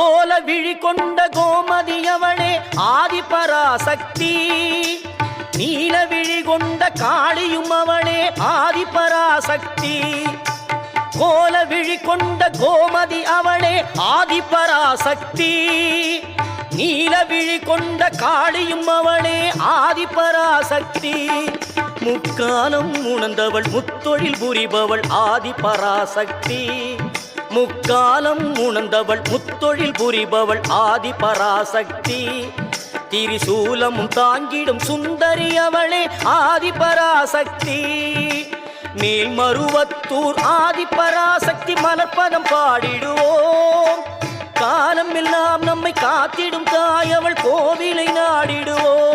கோல விழி கொண்ட கோமதியவளே ஆதிபராசக்தி. நீல விழி கொண்ட காளியும் அவளே ஆதிபராசக்தி. கோல விழி கொண்ட கோமதி அவளே ஆதிபராசக்தி. நீல விழி கொண்ட காளியும் அவளே ஆதிபராசக்தி. முக்காலம் உணர்ந்தவள் முத்தொழில் புரிபவள் ஆதிபராசக்தி. முக்காலம் உணர்ந்தவள் முத்தொழில் புரிபவள் ஆதிபராசக்தி. திரிசூலமும் தாங்கிடும் சுந்தரி அவளே ஆதிபராசக்தி. மேல்மருவத்தூர் ஆதிபராசக்தி மலர்பதம் பாடிடுவோம். காலம் எல்லாம் நம்மை காத்திடும் தாய் அவள் கோவிலை நாடிடுவோம்.